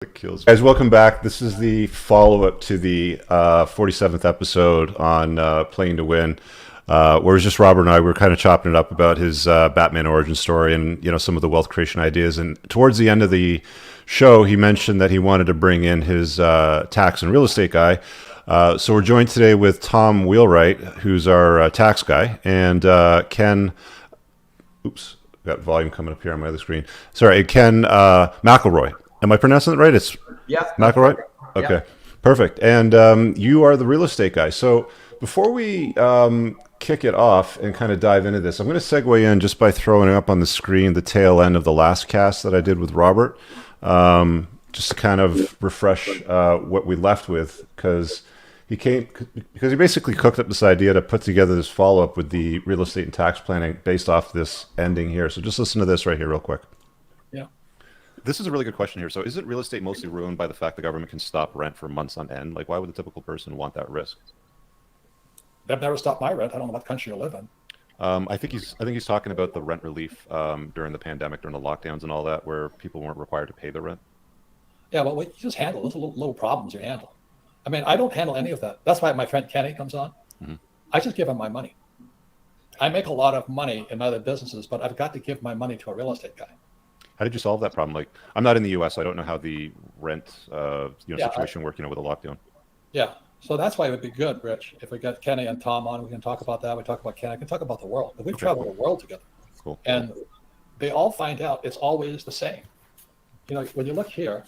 It kills me. Guys, welcome back. This is the follow-up to the 47th episode on Playing to Win, where it's just Robert and I were kind of chopping it up about his Batman origin story and some of the wealth creation ideas. And towards the end of the show, he mentioned that he wanted to bring in his tax and real estate guy. So we're joined today with Tom Wheelwright, who's our tax guy, and Ken. Oops, got volume coming up here on my other screen. Sorry, Ken McElroy. Am I pronouncing it right? It's McElroy? Okay, yeah. Perfect. And you are the real estate guy. So before we kick it off and kind of dive into this, I'm going to segue in just by throwing up on the screen the tail end of the last cast that I did with Robert, just to kind of refresh what we left with, because he basically cooked up this idea to put together this follow-up with the real estate and tax planning based off this ending here. So just listen to this right here real quick. Yeah. This is a really good question here. So isn't real estate mostly ruined by the fact the government can stop rent for months on end? Like, why would the typical person want that risk? They've never stopped my rent. I don't know what country you live in. I think he's talking about the rent relief during the pandemic, during the lockdowns and all that, where people weren't required to pay the rent. Yeah, well, you just handle those little problems you handle. I mean, I don't handle any of that. That's why my friend Kenny comes on. Mm-hmm. I just give him my money. I make a lot of money in other businesses, but I've got to give my money to a real estate guy. How did you solve that problem? Like, I'm not in the U.S., so I don't know how the rent situation worked, with the lockdown. Yeah, so that's why it would be good, Rich, if we get Kenny and Tom on. We can talk about that. We talk about Kenny. I can talk about the world. But we've traveled the world together. Cool. And they all find out it's always the same. When you look here,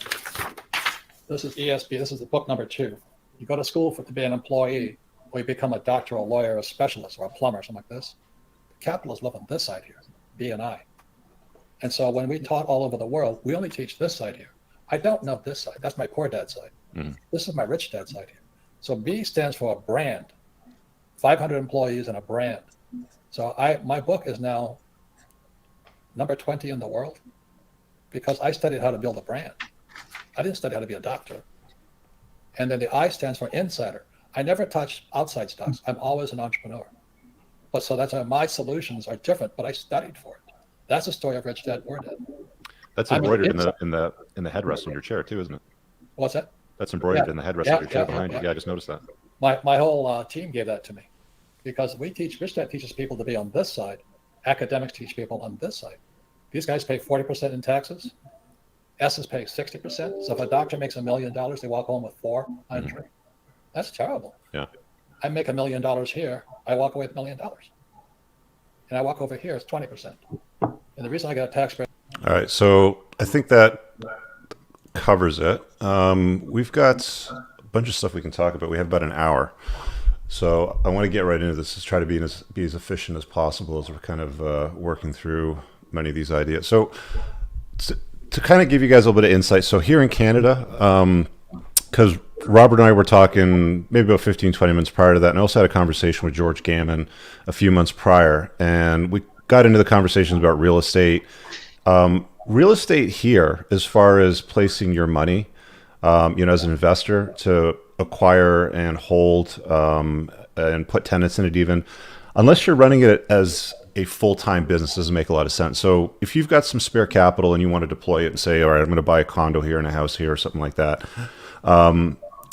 this is ESP. This is the book number 2. You go to school to be an employee, or you become a doctor, or a lawyer, a specialist, or a plumber, something like this. The capitalists live on this side here, B and I. And so when we taught all over the world, we only teach this side here. I don't know this side. That's my poor dad's side. Mm-hmm. This is my rich dad's side here. So B stands for a brand, 500 employees and a brand. So my book is now number 20 in the world because I studied how to build a brand. I didn't study how to be a doctor. And then the I stands for insider. I never touch outside stocks. I'm always an entrepreneur. But so that's why my solutions are different, but I studied for it. That's the story of Rich Dad Poor Dad. That's embroidered in the headrest on your chair too, isn't it? What's that? That's embroidered in the headrest of your chair behind you. Yeah, I just noticed that. My whole team gave that to me because Rich Dad teaches people to be on this side. Academics teach people on this side. These guys pay 40% in taxes. S's pay 60%. So if a doctor makes $1 million, they walk home with $400. Mm-hmm. That's terrible. Yeah. I make $1 million here. I walk away with $1 million. And I walk over here, it's 20%. And the reason I got a tax break. All right, so I think that covers it. We've got a bunch of stuff we can talk about. We have about an hour. So I want to get right into this. Just try to be as efficient as possible as we're kind of working through many of these ideas. So to kind of give you guys a little bit of insight. So here in Canada, because Robert and I were talking maybe about 15, 20 minutes prior to that, and I also had a conversation with George Gammon a few months prior, and we got into the conversations about real estate. Real estate here, as far as placing your money, as an investor to acquire and hold and put tenants in it even, unless you're running it as a full-time business, doesn't make a lot of sense. So if you've got some spare capital and you want to deploy it and say, all right, I'm going to buy a condo here and a house here or something like that.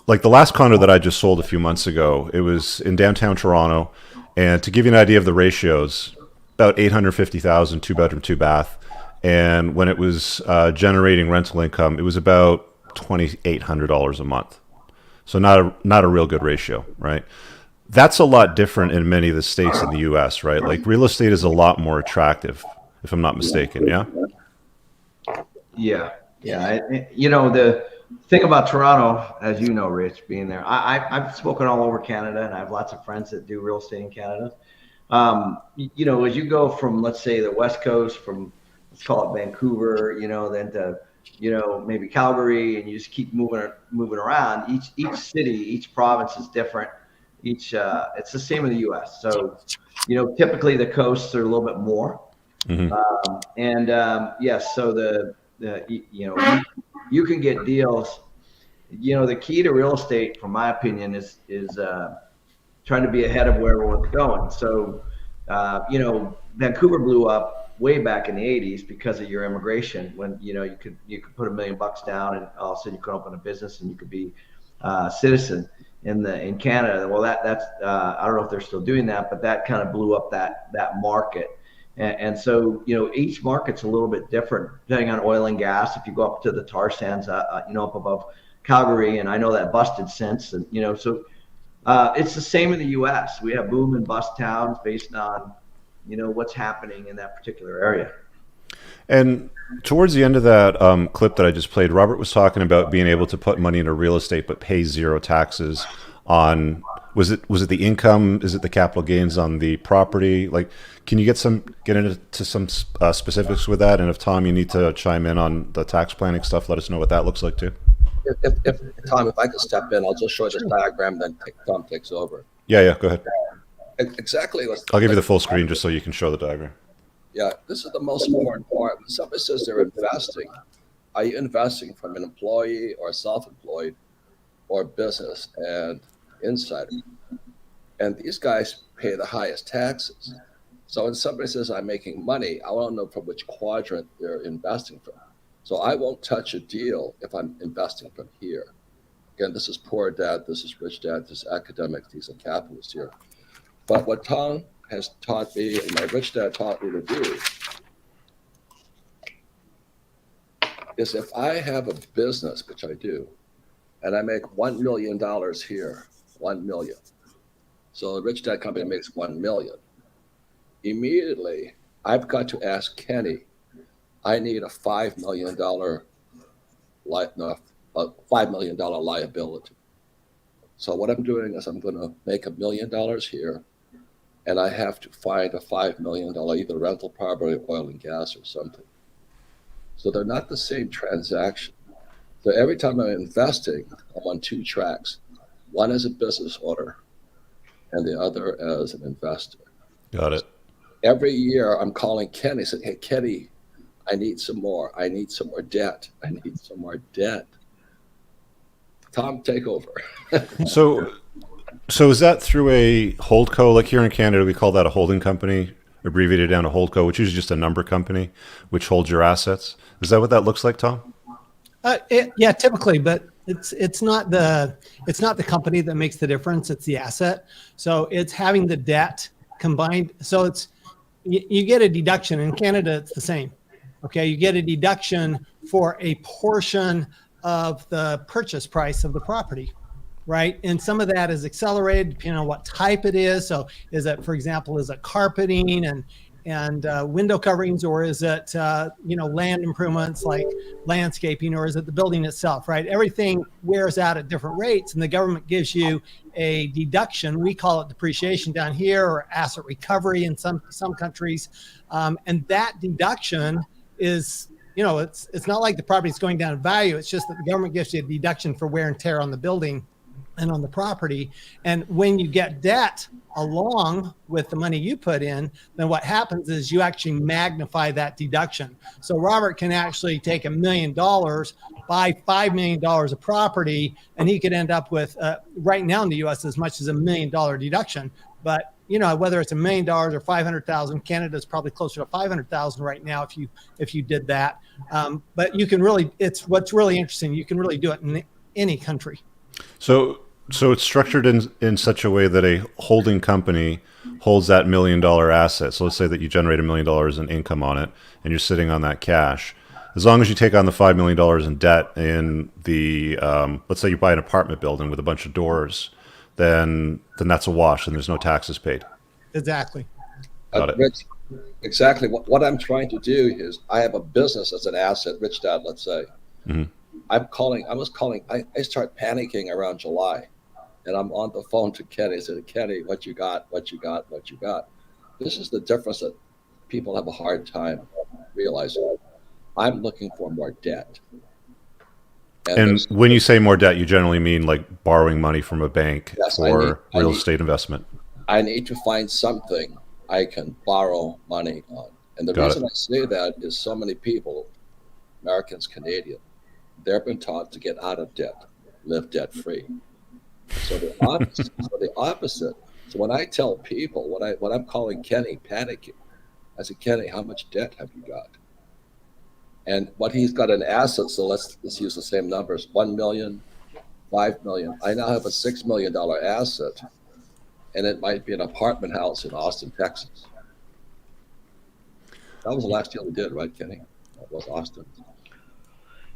Like the last condo that I just sold a few months ago, it was in downtown Toronto. And to give you an idea of the ratios, about $850,000, 2-bedroom, 2-bath. And when it was generating rental income, it was about $2,800 a month. So not a real good ratio, right? That's a lot different in many of the states in the U.S., right? Like real estate is a lot more attractive, if I'm not mistaken. Yeah. Yeah. The thing about Toronto, as you know, Rich, being there, I've spoken all over Canada, and I have lots of friends that do real estate in Canada. As you go from, let's say, the West Coast, from let's call it Vancouver, then to maybe Calgary, and you just keep moving around. Each city, each province is different. It's the same in the U.S. So, typically the coasts are a little bit more. Mm-hmm. Yes, so you can get deals. The key to real estate, from my opinion, is trying to be ahead of where we're going. So, Vancouver blew up way back in the 80s because of your immigration, when you could put $1 million down and all of a sudden you could open a business and you could be a citizen in Canada. Well, that's I don't know if they're still doing that, but that kind of blew up that market. And so, each market's a little bit different depending on oil and gas. If you go up to the tar sands, up above Calgary, and I know that busted since, and so it's the same in the U.S. We have boom and bust towns based on what's happening in that particular area. And towards the end of that clip that I just played, Robert was talking about being able to put money into real estate but pay zero taxes on. Was it the income? Is it the capital gains on the property? Like, can you get into some specifics with that? And if Tom, you need to chime in on the tax planning stuff, let us know what that looks like too. If Tom, if I could step in, I'll just show you this diagram, then Tom takes over. Yeah, go ahead. Exactly. I'll give you the full screen just so you can show the diagram. Yeah, this is the most important part. When somebody says they're investing, are you investing from an employee or self-employed or business and insider? And these guys pay the highest taxes. So when somebody says I'm making money, I want to know from which quadrant they're investing from. So I won't touch a deal if I'm investing from here. Again, this is poor dad, this is rich dad, this is academics, these are capitalists here. But what Tom has taught me and my rich dad taught me to do is if I have a business, which I do, and I make $1 million here, 1 million. So the rich dad company makes 1 million. Immediately, I've got to ask Kenny, I need a $5 million liability. So what I'm doing is I'm going to make $1 million here, and I have to find a $5 million either rental property, oil and gas, or something. So they're not the same transaction. So every time I'm investing, I'm on two tracks. One as a business owner, and the other as an investor. Got it. Every year I'm calling Kenny, saying, hey, Kenny, I need some more. I need some more debt. I need some more debt. Tom, take over. So is that through a holdco? Like here in Canada, we call that a holding company, abbreviated down to holdco, which is just a number company, which holds your assets. Is that what that looks like, Tom? Yeah, typically, but it's not the company that makes the difference. It's the asset. So it's having the debt combined. So you get a deduction in Canada. It's the same. Okay, you get a deduction for a portion of the purchase price of the property, right? And some of that is accelerated depending on what type it is. So is it, for example, is it carpeting and window coverings, or is it land improvements like landscaping, or is it the building itself, right? Everything wears out at different rates, and the government gives you a deduction. We call it depreciation down here, or asset recovery in some countries, and that deduction is, it's not like the property is going down in value. It's just that the government gives you a deduction for wear and tear on the building and on the property. And when you get debt along with the money you put in, then what happens is you actually magnify that deduction. So Robert can actually take $1 million, buy $5 million of property, and he could end up with, right now in the U.S., as much as $1 million deduction. But whether it's $1 million or 500,000, Canada's probably closer to 500,000 right now if you did that. But you can really, what's really interesting. You can really do it in any country. So it's structured in such a way that a holding company holds that $1 million asset. So let's say that you generate $1 million in income on it, and you're sitting on that cash. As long as you take on the $5 million in debt in the, let's say you buy an apartment building with a bunch of doors, then that's a wash, and there's no taxes paid. Exactly. Got it. Rich, exactly. What I'm trying to do is I have a business as an asset, Rich Dad, let's say. Mm-hmm. I start panicking around July, and I'm on the phone to Kenny. I said, Kenny, what you got? This is the difference that people have a hard time realizing. I'm looking for more debt. And when you say more debt, you generally mean like borrowing money from a bank for real estate investment. I need to find something I can borrow money on. And the reason I say that is so many people, Americans, Canadians, they've been taught to get out of debt, live debt free. So the opposite. So when I tell people what I'm calling Kenny panicking, I said, Kenny, how much debt have you got? And what he's got in assets, so let's use the same numbers, 1 million, 5 million. I now have a $6 million asset, and it might be an apartment house in Austin, Texas. That was the last deal we did, right, Kenny? That was Austin.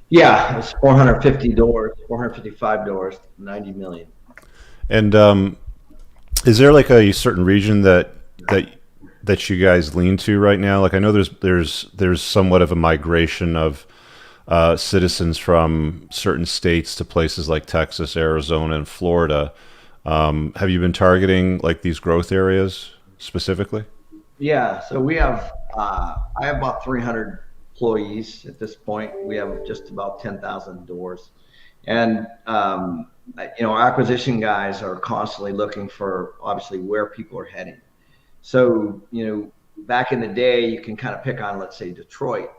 Yeah, it's 450 doors, 455 doors, 90 million. And is there like a certain region that you guys lean to right now? Like I know there's somewhat of a migration of citizens from certain states to places like Texas, Arizona, and Florida. Have you been targeting like these growth areas specifically? Yeah, so we have I have about 300 employees at this point. We have just about 10,000 doors, and our acquisition guys are constantly looking for obviously where people are heading. So back in the day, you can kind of pick on, let's say, Detroit.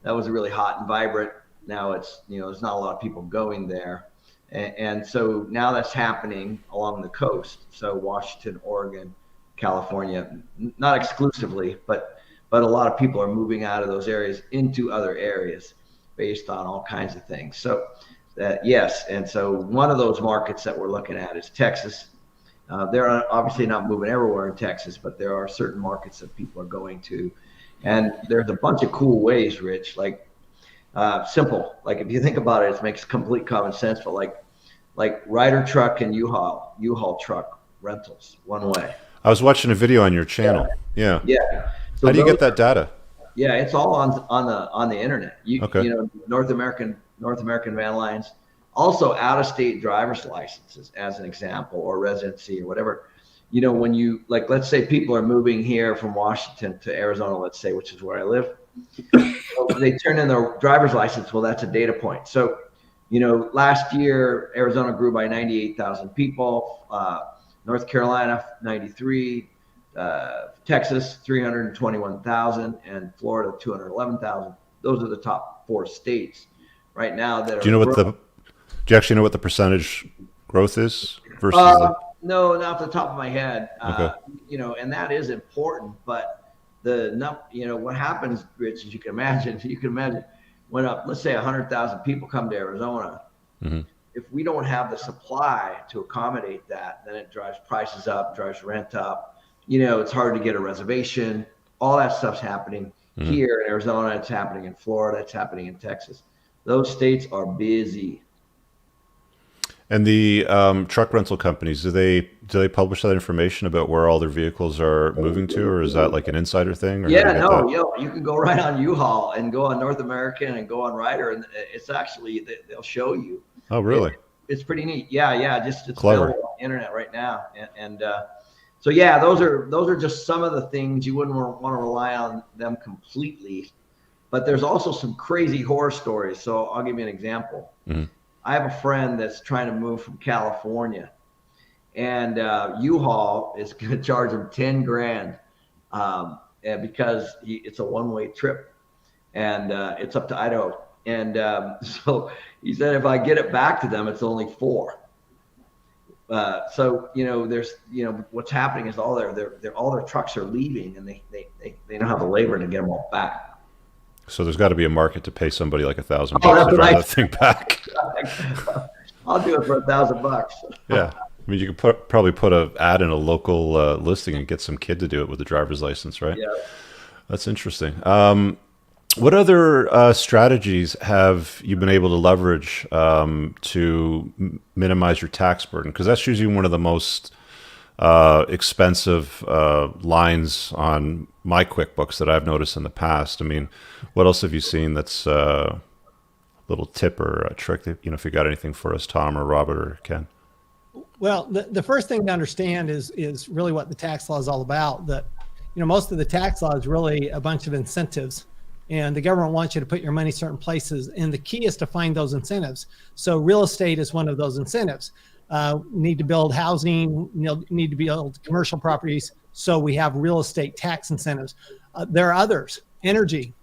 That was really hot and vibrant. Now it's there's not a lot of people going there, and so now that's happening along the coast. So Washington, Oregon, California, not exclusively, but a lot of people are moving out of those areas into other areas based on all kinds of things. So yes, and so one of those markets that we're looking at is Texas. They're obviously not moving everywhere in Texas, but there are certain markets that people are going to, and there's a bunch of cool ways, Rich. Like simple, like if you think about it, it makes complete common sense. But like Ryder truck and U-Haul truck rentals, one way. I was watching a video on your channel. Yeah. So how do you get that data? Yeah, it's all on the internet. Okay. North American van lines, also out of state driver's licenses as an example, or residency or whatever. When you let's say people are moving here from Washington to Arizona, let's say, which is where I live. They turn in their driver's license. Well, that's a data point. So, last year Arizona grew by 98,000 people. North Carolina 93. Texas 321,000, and Florida 211,000. Those are the top 4 states right now that are. Do you actually know what the percentage growth is versus? No, not off the top of my head. Okay. And that is important, but what happens, Rich, as you can imagine, when let's say 100,000 people come to Arizona. Mm-hmm. If we don't have the supply to accommodate that, then it drives prices up, drives rent up. It's hard to get a reservation. All that stuff's happening here in Arizona. It's happening in Florida. It's happening in Texas. Those states are busy. And the truck rental companies, do they publish that information about where all their vehicles are moving to, or is that like an insider thing? Or Yeah, no, you can go right on U-Haul and go on North American and go on Ryder, and it's actually they'll show you. Oh, really? It's pretty neat. Yeah, it's clever. available on the internet right now, and so yeah, those are just some of the things. You wouldn't want to rely on them completely, but there's also some crazy horror stories. So I'll give you an example. Mm-hmm. I have a friend that's trying to move from California, and U-Haul is going to charge him 10 grand because it's a one-way trip, and it's up to Idaho. And so he said, if I get it back to them, it's only 4. So there's what's happening is all their trucks are leaving, and they don't have the labor to get them all back. So there's got to be a market to pay somebody like $1,000 Oh, to drive that thing back. I'll do it for $1,000. Yeah, I mean you could probably put an ad in a local listing and get some kid to do it with a driver's license, right? Yeah. That's interesting. What other strategies have you been able to leverage to minimize your tax burden? Because that's usually one of the most expensive lines on my QuickBooks that I've noticed in the past. I mean, what else have you seen that's a little tip or a trick that, if you got anything for us, Tom or Robert or Ken? Well, the first thing to understand is really what the tax law is all about. That most of the tax law is really a bunch of incentives, and the government wants you to put your money certain places, and the key is to find those incentives. So real estate is one of those incentives. Need to build housing, need to build commercial properties, so we have real estate tax incentives. There are others. Energy,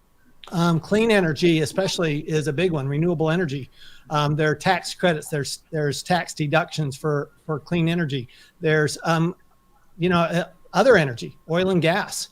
clean energy especially is a big one. Renewable energy. There are tax credits. There's tax deductions for clean energy. There's other energy, oil and gas.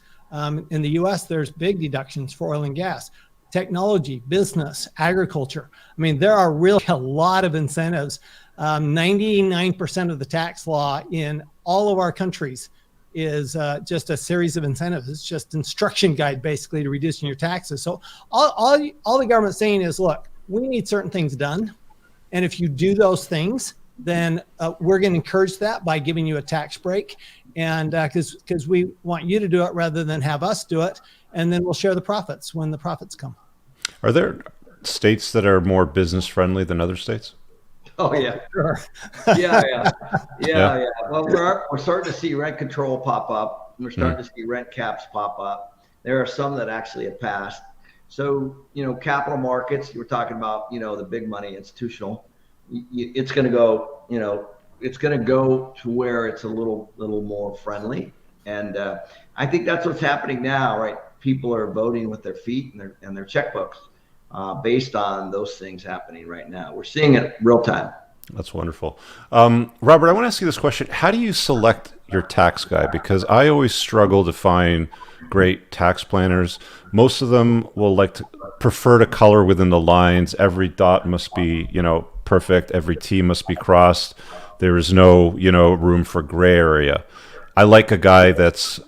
In the US, there's big deductions for oil and gas, technology, business, agriculture. I mean, there are really a lot of incentives. 99% of the tax law in all of our countries is just a series of incentives. It's just instruction guide basically to reducing your taxes. So all the government's saying is, look, we need certain things done. And if you do those things, then we're going to encourage that by giving you a tax break. And because we want you to do it rather than have us do it. And then we'll share the profits when the profits come. Are there states that are more business friendly than other states? Oh yeah, Sure. yeah. Well, we're starting to see rent control pop up. We're starting to see rent caps pop up. There are some that actually have passed. So, capital markets, you were talking about, the big money institutional, it's going to go, it's going to go to where it's a little more friendly. And I think that's what's happening now, right? People are voting with their feet and their checkbooks based on those things happening right now. We're seeing it real time. That's wonderful. Robert, I want to ask you this question. How do you select your tax guy? Because I always struggle to find great tax planners. Most of them will prefer to color within the lines. Every dot must be, perfect. Every T must be crossed. There is no, room for gray area. I like a guy that's,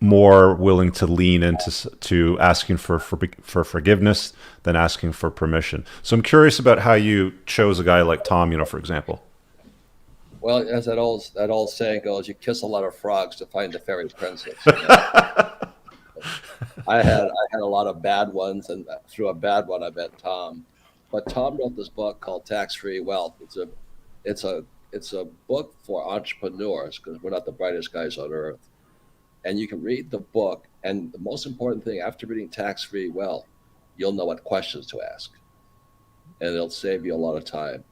more willing to lean into asking for forgiveness than asking for permission. So I'm curious about how you chose a guy like Tom, for example. Well, as that old saying goes, you kiss a lot of frogs to find the fairy princess. I had a lot of bad ones, and through a bad one, I met Tom. But Tom wrote this book called Tax Free Wealth. It's a book for entrepreneurs because we're not the brightest guys on earth. And you can read the book, and the most important thing after reading Tax Free Wealth, you'll know what questions to ask, and it'll save you a lot of time.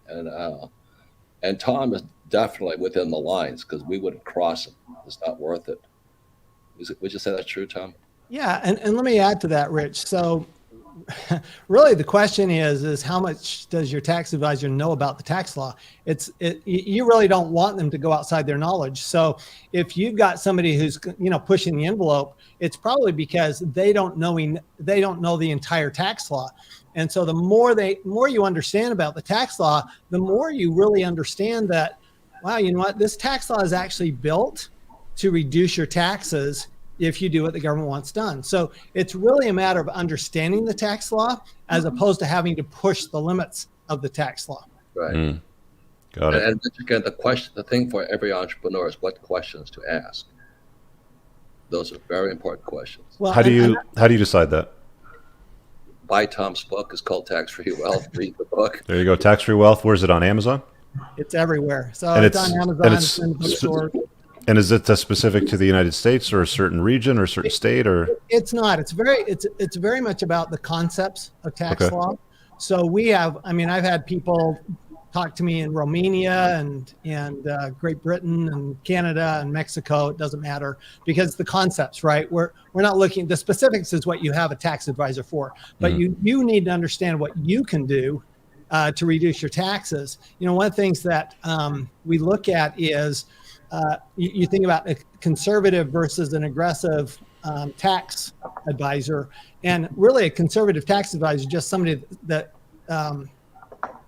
And Tom is definitely within the lines because we wouldn't cross him. It's not worth it. Would you say that's true, Tom? Yeah, and let me add to that, Rich. So really the question is how much does your tax advisor know about the tax law? You really don't want them to go outside their knowledge. So if you've got somebody who's pushing the envelope, it's probably because they don't know the entire tax law. And so the more you understand about the tax law, the more you really understand that, wow, you know what, this tax law is actually built to reduce your taxes if you do what the government wants done. So it's really a matter of understanding the tax law as opposed to having to push the limits of the tax law. Right. Got it. And again, the thing for every entrepreneur is what questions to ask. Those are very important questions. Well, how do you decide that? Buy Tom's book. It's called Tax Free Wealth. Read the book. There you go. Tax Free Wealth. Where's it on Amazon? It's everywhere. So And it's on Amazon. It's in the bookstore. And is it specific to the United States or a certain region or a certain state or? It's not. It's very much about the concepts of tax Okay. law. So I've had people talk to me in Romania and Great Britain and Canada and Mexico. It doesn't matter because the concepts, right? We're not looking, the specifics is what you have a tax advisor for, but you need to understand what you can do to reduce your taxes. One of the things that we look at is you think about a conservative versus an aggressive tax advisor, and really a conservative tax advisor is just somebody that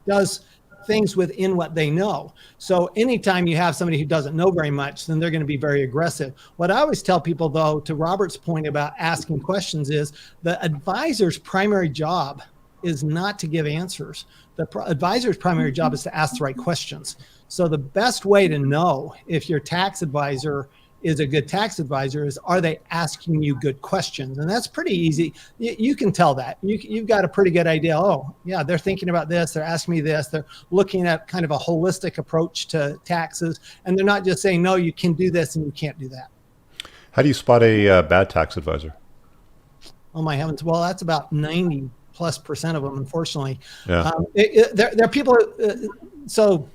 does things within what they know. So anytime you have somebody who doesn't know very much, then they're going to be very aggressive. What I always tell people, though, to Robert's point about asking questions, is the advisor's primary job is not to give answers. The advisor's primary job is to ask the right questions. So the best way to know if your tax advisor is a good tax advisor is, are they asking you good questions? And that's pretty easy. You can tell that. You've got a pretty good idea. Oh, yeah, they're thinking about this. They're asking me this. They're looking at kind of a holistic approach to taxes. And they're not just saying, no, you can do this and you can't do that. How do you spot a bad tax advisor? Oh, my heavens. Well, that's about 90+% of them, unfortunately. Yeah. There are people. So,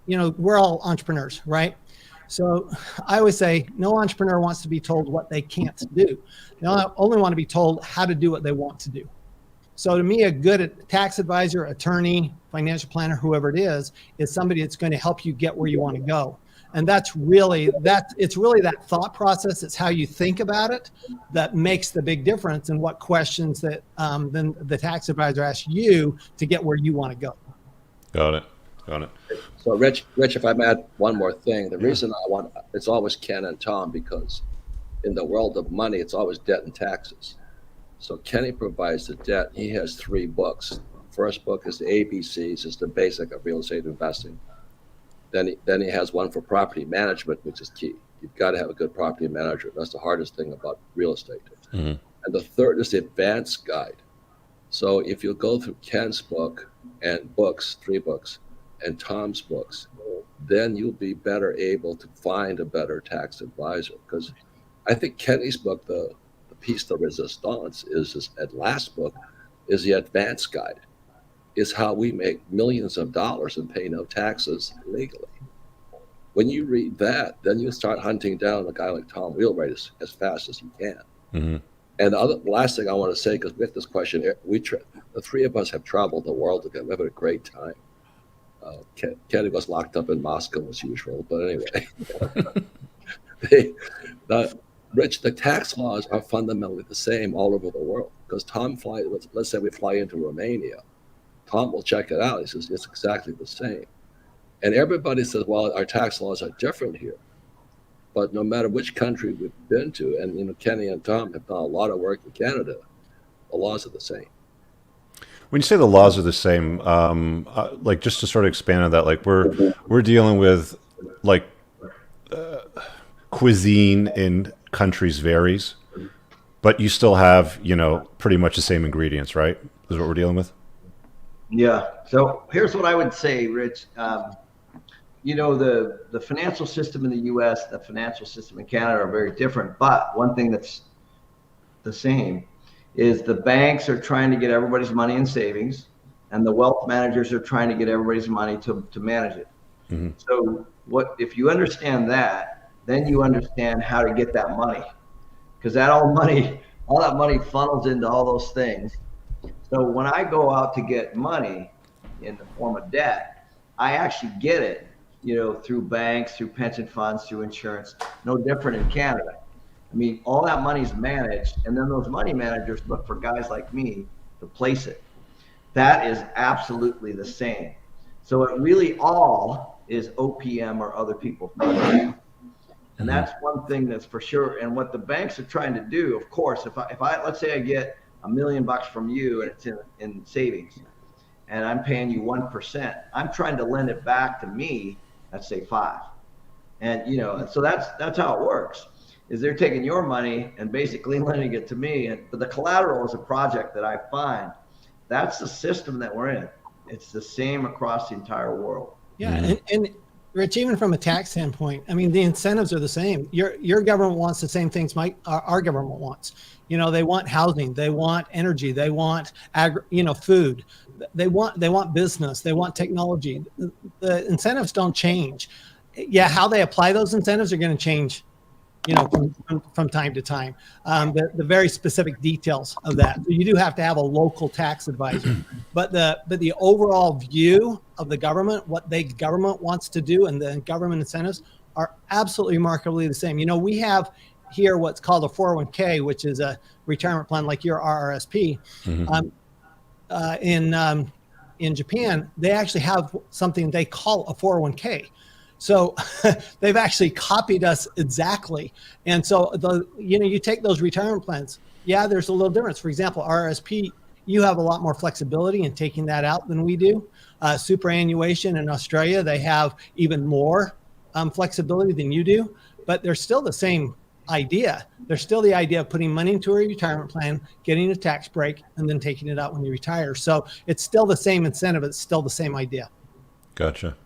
we're all entrepreneurs, right? So I always say no entrepreneur wants to be told what they can't do. They only want to be told how to do what they want to do. So to me, a good tax advisor, attorney, financial planner, whoever it is somebody that's going to help you get where you want to go. And it's really that thought process. It's how you think about it that makes the big difference in what questions that then the tax advisor asks you to get where you want to go. Got it. So Rich, if I may add one more thing, the reason it's always Ken and Tom, because in the world of money, it's always debt and taxes. So Kenny provides the debt. He has 3 books. First book is the ABCs, is the basic of real estate investing. Then he has one for property management, which is key. You've got to have a good property manager. That's the hardest thing about real estate. Mm-hmm. And the third is the advanced guide. So if you go through Ken's book and books, 3 books, and Tom's books, then you'll be better able to find a better tax advisor. Because I think Kenny's book, the piece de resistance, is his last book, is the advanced guide. Is how we make millions of dollars and pay no taxes legally. When you read that, then you start hunting down a guy like Tom Wheelwright as fast as you can. Mm-hmm. And the last thing I want to say, because with this question, the 3 of us have traveled the world together. We have a great time. Kenny was locked up in Moscow as usual, but anyway. Rich, the tax laws are fundamentally the same all over the world. Because Tom let's say we fly into Romania. Tom will check it out. He says, it's exactly the same. And everybody says, well, our tax laws are different here. But no matter which country we've been to, and Kenny and Tom have done a lot of work in Canada, the laws are the same. When you say the laws are the same, like just to sort of expand on that, like we're dealing with like cuisine in countries varies, but you still have, pretty much the same ingredients, right? Is what we're dealing with? Yeah. So here's what I would say, Rich. The financial system in the U.S., the financial system in Canada are very different. But one thing that's the same is the banks are trying to get everybody's money in savings, and the wealth managers are trying to get everybody's money to manage it. Mm-hmm. So if you understand that, then you understand how to get that money, because all that money funnels into all those things. So when I go out to get money in the form of debt, I actually get it, through banks, through pension funds, through insurance. No different in Canada. I mean, all that money's managed, and then those money managers look for guys like me to place it. That is absolutely the same. So it really all is OPM or other people's money. And that's one thing that's for sure. And what the banks are trying to do, of course, if I let's say I get $1 million from you and it's in savings, and I'm paying you 1%, I'm trying to lend it back to me, let's say 5. And so that's how it works, is they're taking your money and basically lending it to me. But the collateral is a project that I find. That's the system that we're in. It's the same across the entire world. Yeah. Mm-hmm. And Rich, even from a tax standpoint, I mean, the incentives are the same. Your government wants the same things our government wants. They want housing, they want energy, they want food, they want business, they want technology. The incentives don't change. Yeah, how they apply those incentives are going to change, from time to time. The very specific details of that. So you do have to have a local tax advisor, but the overall view of the government, what the government wants to do, and the government incentives are absolutely remarkably the same. We have here what's called a 401k, which is a retirement plan like your RRSP. Mm-hmm. In Japan, they actually have something they call a 401k. So they've actually copied us exactly. And so you take those retirement plans. Yeah, there's a little difference. For example, RRSP, you have a lot more flexibility in taking that out than we do. Superannuation in Australia, they have even more flexibility than you do, but they're still the same idea. There's still the idea of putting money into a retirement plan, getting a tax break, and then taking it out when you retire. So it's still the same incentive. It's still the same idea. Gotcha.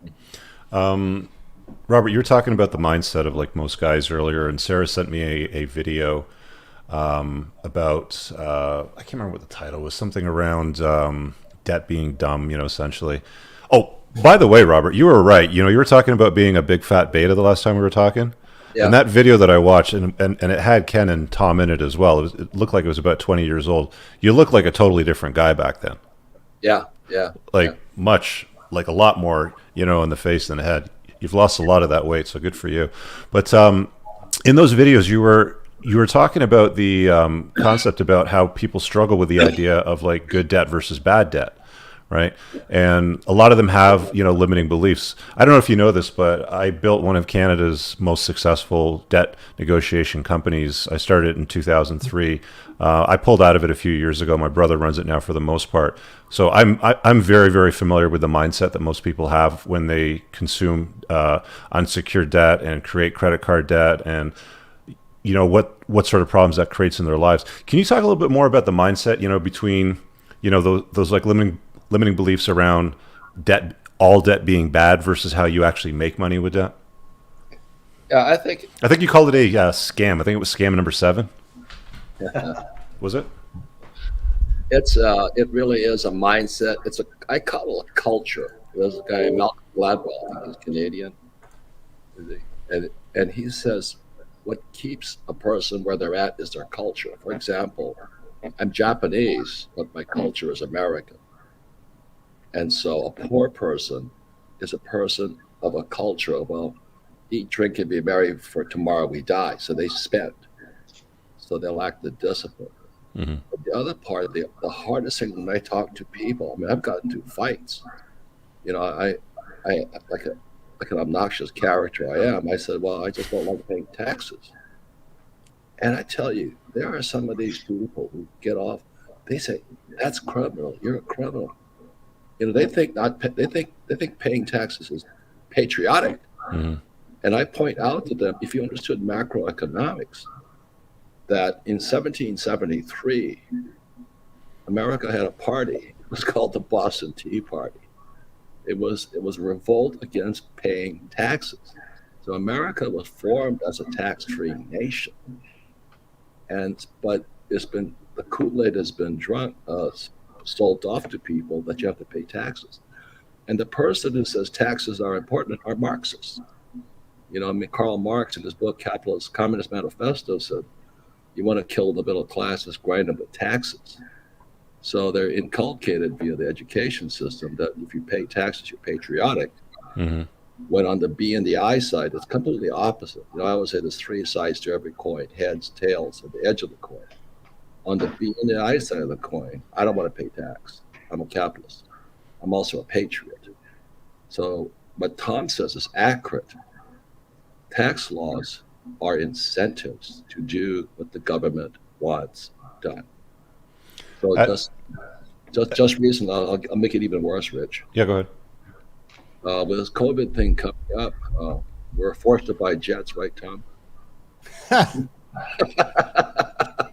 Robert, you were talking about the mindset of like most guys earlier, and Sarah sent me a video about, I can't remember what the title was, something around debt being dumb, essentially. Oh, by the way, Robert, you were right. You were talking about being a big fat beta the last time we were talking. Yeah. And that video that I watched, and it had Ken and Tom in it as well. It looked like it was about 20 years old. You looked like a totally different guy back then. Yeah. Like much, like a lot more, in the face than the head. you've lost a lot of that weight, so good for you. But in those videos, you were talking about the concept about how people struggle with the idea of like good debt versus bad debt, right? And a lot of them have, limiting beliefs. I don't know if you know this, but I built one of Canada's most successful debt negotiation companies. I started it in 2003. I pulled out of it a few years ago. My brother runs it now for the most part. So I'm very, very familiar with the mindset that most people have when they consume unsecured debt and create credit card debt, and what sort of problems that creates in their lives. Can you talk a little bit more about the mindset, between those like limiting beliefs around debt, all debt being bad, versus how you actually make money with debt? Yeah, I think you called it a scam. I think it was scam number 7. Was it? it really is a mindset. I call it a culture. There's a guy, Malcolm Gladwell, he's Canadian, and he says what keeps a person where they're at is their culture. For example, I'm Japanese, but my culture is American. And so a poor person is a person of a culture of, well, eat, drink, and be merry, for tomorrow we die. So they spend. So they lack the discipline. Mm-hmm. But the other part, the hardest thing when I talk to people, I mean, I've gotten into fights. I like an obnoxious character I am. I said, well, I just don't like paying taxes. And I tell you, there are some of these people who get off. They say, that's criminal. You're a criminal. They think paying taxes is patriotic. Mm-hmm. And I point out to them, if you understood macroeconomics, that in 1773, America had a party. It was called the Boston Tea Party. It was a revolt against paying taxes. So America was formed as a tax-free nation, but the Kool-Aid has been sold off to people that you have to pay taxes. And the person who says taxes are important are Marxists. Karl Marx in his book Communist Manifesto said, you want to kill the middle class, just grind them with taxes. So they're inculcated via the education system that if you pay taxes, you're patriotic. Mm-hmm. When on the B and the I side, it's completely opposite. I always say there's 3 sides to every coin: heads, tails, and the edge of the coin. On the B and the I side of the coin, I don't want to pay tax. I'm a capitalist. I'm also a patriot. So what Tom says is accurate. Tax laws are incentives to do what the government wants done. So just recently, I'll make it even worse, Rich. Yeah, go ahead. With this COVID thing coming up, we're forced to buy jets, right, Tom?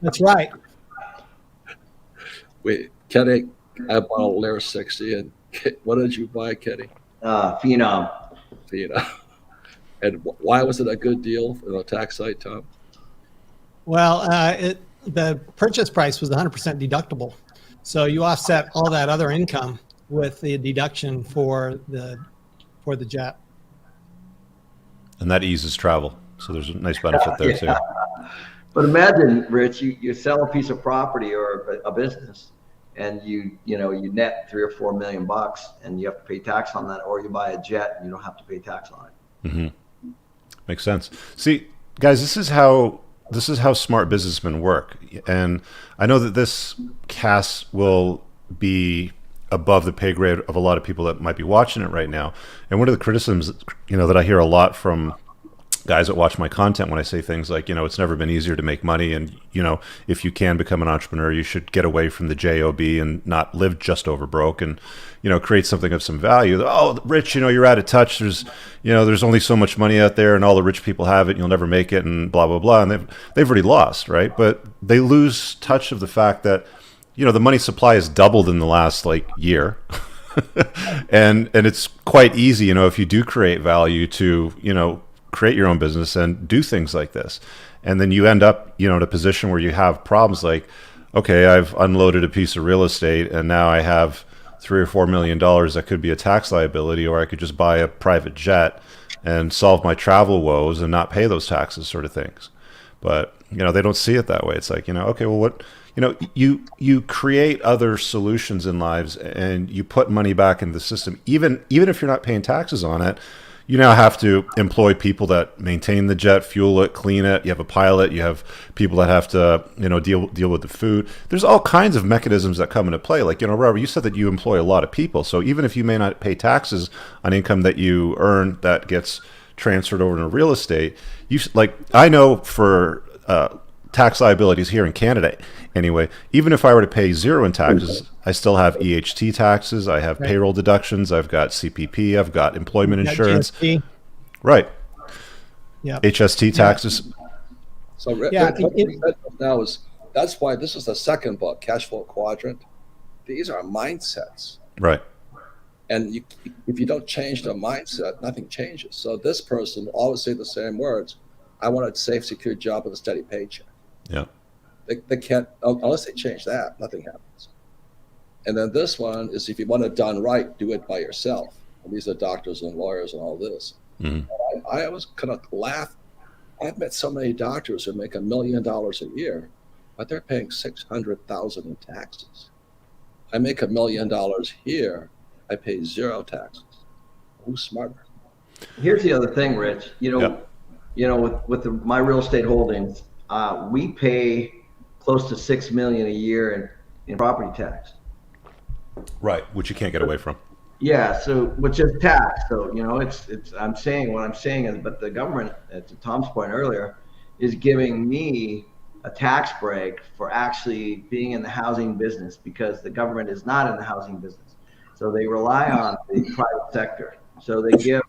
That's right. Kenny, I bought a Lear 60, and what did you buy, Kenny? Phenom. And why was it a good deal on a tax site, Tom? Well, the purchase price was 100% deductible. So you offset all that other income with the deduction for the jet. And that eases travel. So there's a nice benefit there too. But imagine, Rich, you sell a piece of property or a business, and you net $3 or $4 million, and you have to pay tax on that, or you buy a jet and you don't have to pay tax on it. Mm-hmm. Makes sense. See, guys, this is how smart businessmen work, and I know that this cast will be above the pay grade of a lot of people that might be watching it right now. And one of the criticisms, that I hear a lot from guys that watch my content when I say things like, it's never been easier to make money, and if you can become an entrepreneur, you should get away from the job and not live just over broke, and create something of some value. Oh, Rich, you're out of touch. There's only so much money out there, and all the rich people have it, and you'll never make it, and blah blah blah. And they've already lost, right? But they lose touch of the fact that the money supply has doubled in the last year. and it's quite easy, if you do create value, to create your own business and do things like this. And then you end up, in a position where you have problems like, okay, I've unloaded a piece of real estate and now I have $3 or $4 million that could be a tax liability, or I could just buy a private jet and solve my travel woes and not pay those taxes, sort of things. But, they don't see it that way. It's like, okay, well, what, you create other solutions in lives and you put money back into the system, even if you're not paying taxes on it. you now have to employ people that maintain the jet, fuel it, clean it. You have a pilot. You have people that have to, deal with the food. There's all kinds of mechanisms that come into play. Like, Robert, you said that you employ a lot of people. So even if you may not pay taxes on income that you earn that gets transferred over to real estate, I know for tax liabilities here in Canada anyway, even if I were to pay zero in taxes, I still have EHT taxes, I have payroll deductions, I've got CPP, I've got employment insurance. GST. Right. Yeah. HST taxes. So Yeah, what we said now is that's why this is the second book, Cash Flow Quadrant. These are mindsets. Right. And if you don't change the mindset, nothing changes. So this person will always say the same words. I want a safe, secure job with a steady paycheck. Yeah. They can't, unless they change that, nothing happens. And then this one is, if you want it done right, do it by yourself. And these are doctors and lawyers and all this. Mm-hmm. I always kind of laugh. I've met so many doctors who make $1 million a year, but they're paying $600,000 in taxes. I make $1 million here, I pay zero taxes. Who's smarter? Here's the other thing, Rich. With my real estate holdings, we pay close to $6 million a year in property tax. Right, which you can't get away from. Yeah, so which is tax. So it's I'm saying what I'm saying is, but the government, to Tom's point earlier, is giving me a tax break for actually being in the housing business, because the government is not in the housing business. So they rely on the private sector. So they give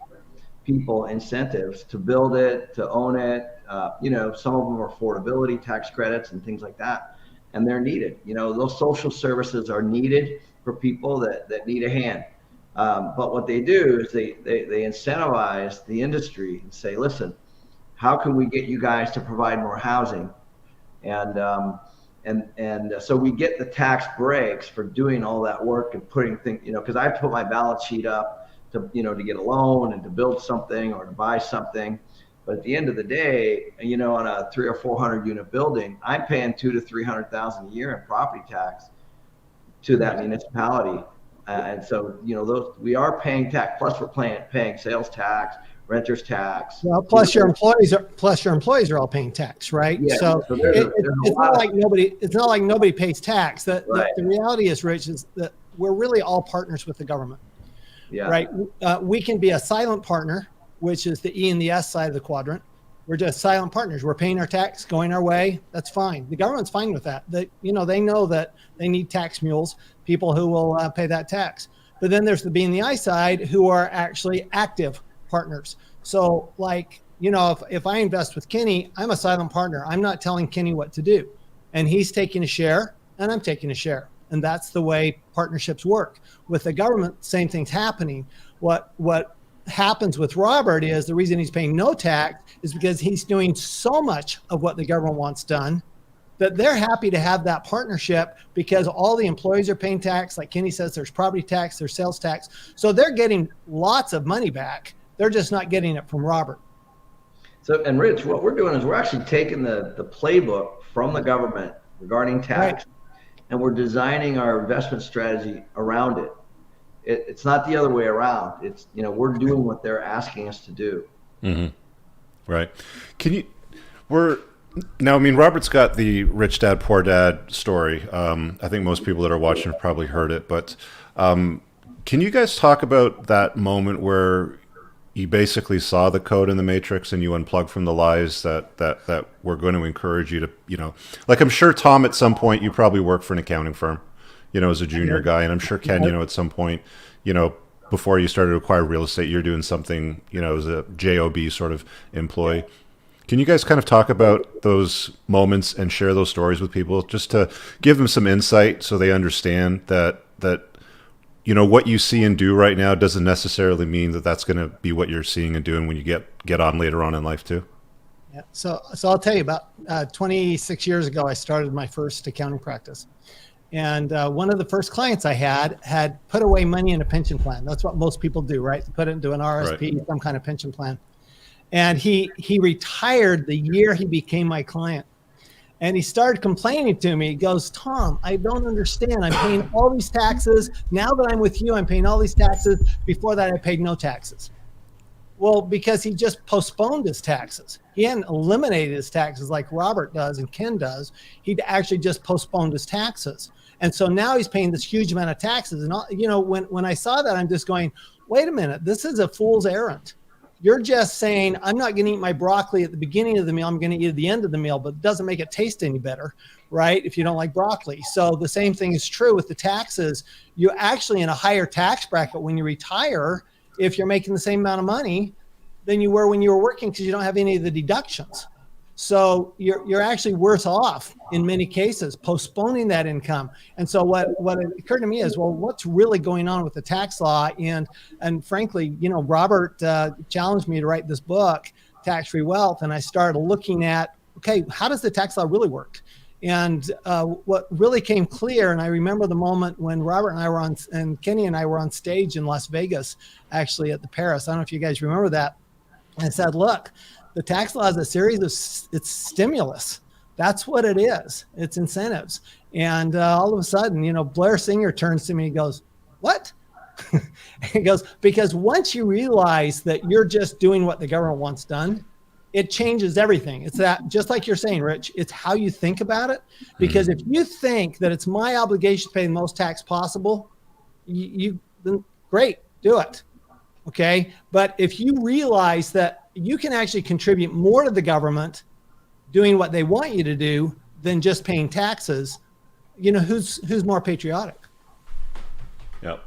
people incentives to build it, to own it. Some of them are affordability tax credits and things like that, and they're needed. Those social services are needed for people that need a hand. But what they do is they incentivize the industry and say, listen, how can we get you guys to provide more housing? And so we get the tax breaks for doing all that work and putting things, because I put my balance sheet up to get a loan and to build something or to buy something. But at the end of the day, on a 300 or 400 unit building, I'm paying $200,000 to $300,000 a year in property tax to that municipality. And so, we are paying tax, plus we're paying sales tax, renter's tax. Well, plus your employees are all paying tax, right? Yeah, so it's not like nobody pays tax. The reality is, Rich, is that we're really all partners with the government. Yeah. Right. We can be a silent partner, which is the E and the S side of the quadrant. We're just silent partners. We're paying our tax, going our way. That's fine. The government's fine with that. They know that they need tax mules, people who will pay that tax. But then there's the B and the I side, who are actually active partners. So if I invest with Kenny, I'm a silent partner. I'm not telling Kenny what to do. And he's taking a share and I'm taking a share. And that's the way partnerships work. With the government, same thing's happening. What happens with Robert is the reason he's paying no tax is because he's doing so much of what the government wants done that they're happy to have that partnership, because all the employees are paying tax. Like Kenny says, there's property tax, there's sales tax. So they're getting lots of money back. They're just not getting it from Robert. So, and Rich, what we're doing is we're actually taking the playbook from the government regarding tax, and we're designing our investment strategy around it. It's not the other way around. It's, we're doing what they're asking us to do. Mm-hmm. Right. Robert's got the Rich Dad, Poor Dad story. I think most people that are watching have probably heard it, but can you guys talk about that moment where you basically saw the code in the matrix and you unplugged from the lies that were going to encourage you to, like, I'm sure Tom, at some point you probably worked for an accounting firm, as a junior guy. And I'm sure Ken, at some point, before you started to acquire real estate, you're doing something, as a job sort of employee. Can you guys kind of talk about those moments and share those stories with people, just to give them some insight so they understand that what you see and do right now doesn't necessarily mean that that's going to be what you're seeing and doing when you get on later on in life too? Yeah. So I'll tell you, about 26 years ago, I started my first accounting practice. And one of the first clients I had put away money in a pension plan. That's what most people do, right? Put it into an RSP, right, some kind of pension plan. And he retired the year he became my client. And he started complaining to me. He goes, Tom, I don't understand. I'm paying all these taxes. Now that I'm with you, I'm paying all these taxes. Before that, I paid no taxes. Well, because he just postponed his taxes. He hadn't eliminated his taxes like Robert does and Ken does. He'd actually just postponed his taxes. And so now he's paying this huge amount of taxes. And, when I saw that, I'm just going, wait a minute, this is a fool's errand. You're just saying, I'm not going to eat my broccoli at the beginning of the meal. I'm going to eat at the end of the meal, but it doesn't make it taste any better, right? If you don't like broccoli. So the same thing is true with the taxes. You're actually in a higher tax bracket when you retire if you're making the same amount of money than you were when you were working, because you don't have any of the deductions. So you're actually worse off in many cases postponing that income. And so what occurred to me is, well, what's really going on with the tax law? And frankly, Robert challenged me to write this book, Tax Free Wealth, and I started looking at, okay, how does the tax law really work? And what really came clear, and I remember the moment when Robert and I were and Kenny and I were on stage in Las Vegas, actually at the Paris. I don't know if you guys remember that. And I said, look, the tax law is a series of it's stimulus. That's what it is. It's incentives. And all of a sudden, Blair Singer turns to me and goes, what? He goes, because once you realize that you're just doing what the government wants done, it changes everything. It's that, just like you're saying, Rich, it's how you think about it. Because if you think that it's my obligation to pay the most tax possible, then great, do it. Okay. But if you realize that you can actually contribute more to the government doing what they want you to do than just paying taxes, who's more patriotic? Yep.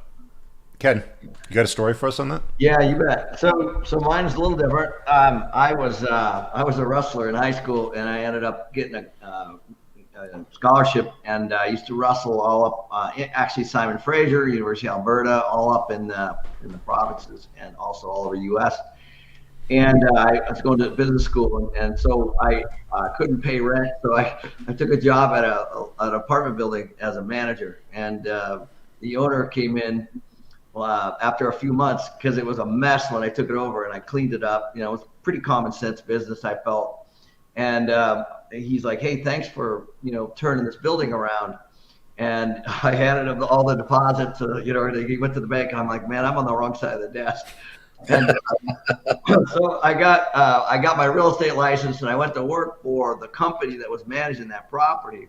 Ken, you got a story for us on that? Yeah, you bet. So mine's a little different. I was a wrestler in high school, and I ended up getting a scholarship, and I used to wrestle all up. Actually, Simon Fraser, University of Alberta, all up in the provinces, and also all over the U.S. And I was going to business school, and so I couldn't pay rent, so I took a job at an apartment building as a manager, and the owner came in. After a few months, because it was a mess when I took it over, and I cleaned it up. It was pretty common sense business, I felt. And he's like, "Hey, thanks for turning this building around." And I handed him all the deposits. He went to the bank, and I'm like, "Man, I'm on the wrong side of the desk." And so I got my real estate license, and I went to work for the company that was managing that property,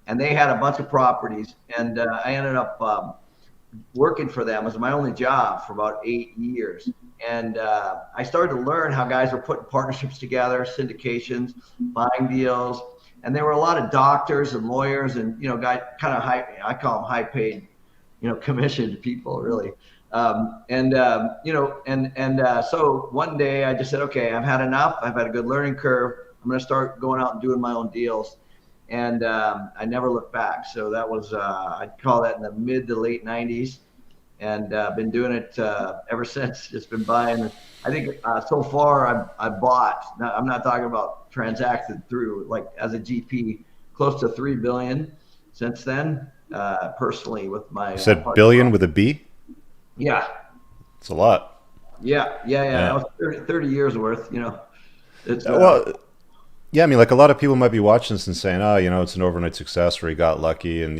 and they had a bunch of properties, and I ended up working for them as my only job for about 8 years. And I started to learn how guys were putting partnerships together, syndications, buying deals. And there were a lot of doctors and lawyers and, guys kind of high, I call them high paid, commissioned people really. So one day I just said, okay, I've had enough. I've had a good learning curve. I'm going to start going out and doing my own deals. And I never looked back. So that was, I'd call that in the mid to late 90s. And been doing it ever since. Just been buying. I think so far I've bought, I'm not talking about transacted through, like as a GP, close to 3 billion since then, personally with my. You said billion with a B? Yeah. It's a lot. Yeah. That was 30 years worth, It's, yeah, I mean, like a lot of people might be watching this and saying, "Oh, it's an overnight success, or he got lucky, and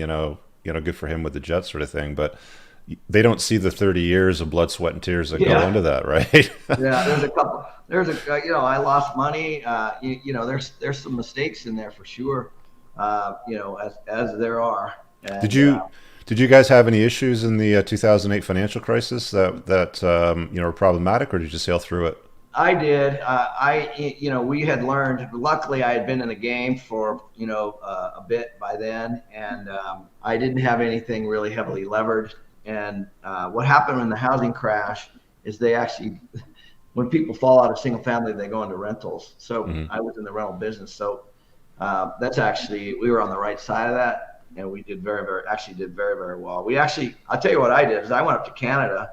good for him with the jet sort of thing." But they don't see the 30 years of blood, sweat, and tears that go into that, right? Yeah, there's a couple. I lost money. There's some mistakes in there for sure. As there are. And, Did you guys have any issues in the 2008 financial crisis that were problematic, or did you sail through it? I did. We had learned. Luckily, I had been in the game for a bit by then, and I didn't have anything really heavily levered. And what happened in the housing crash is they actually, when people fall out of single family, they go into rentals. So I was in the rental business. So that's actually, we were on the right side of that, and we did very, very well. I'll tell you what I did is I went up to Canada.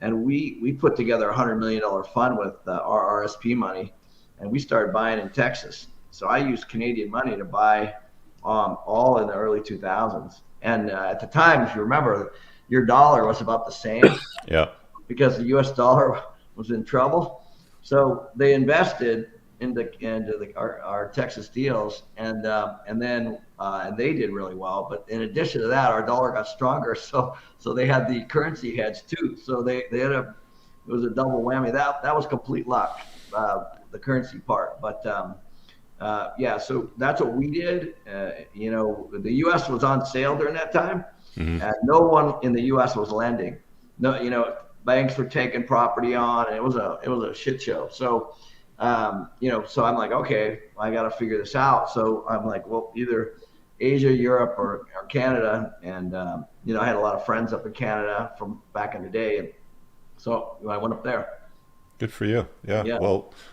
And we put together a $100 million fund with our RSP money, and we started buying in Texas. So I used Canadian money to buy all in the early 2000s. And at the time, if you remember, your dollar was about the same. Yeah. Because the U.S. dollar was in trouble. So they invested into our Texas deals, and they did really well. But in addition to that, our dollar got stronger, so they had the currency hedge too. So they ended up it was a double whammy. That was complete luck, the currency part. But yeah, so that's what we did. You know, the U.S. was on sale during that time, and no one in the U.S. was lending. No, you know, banks were taking property on, and it was a shit show. So, you know, so I'm like, okay, I got to figure this out. So I'm like, well, either Asia, Europe, or Canada. And you know, I had a lot of friends up in Canada from back in the day, and so I went up there. Good for you. Yeah. Yeah.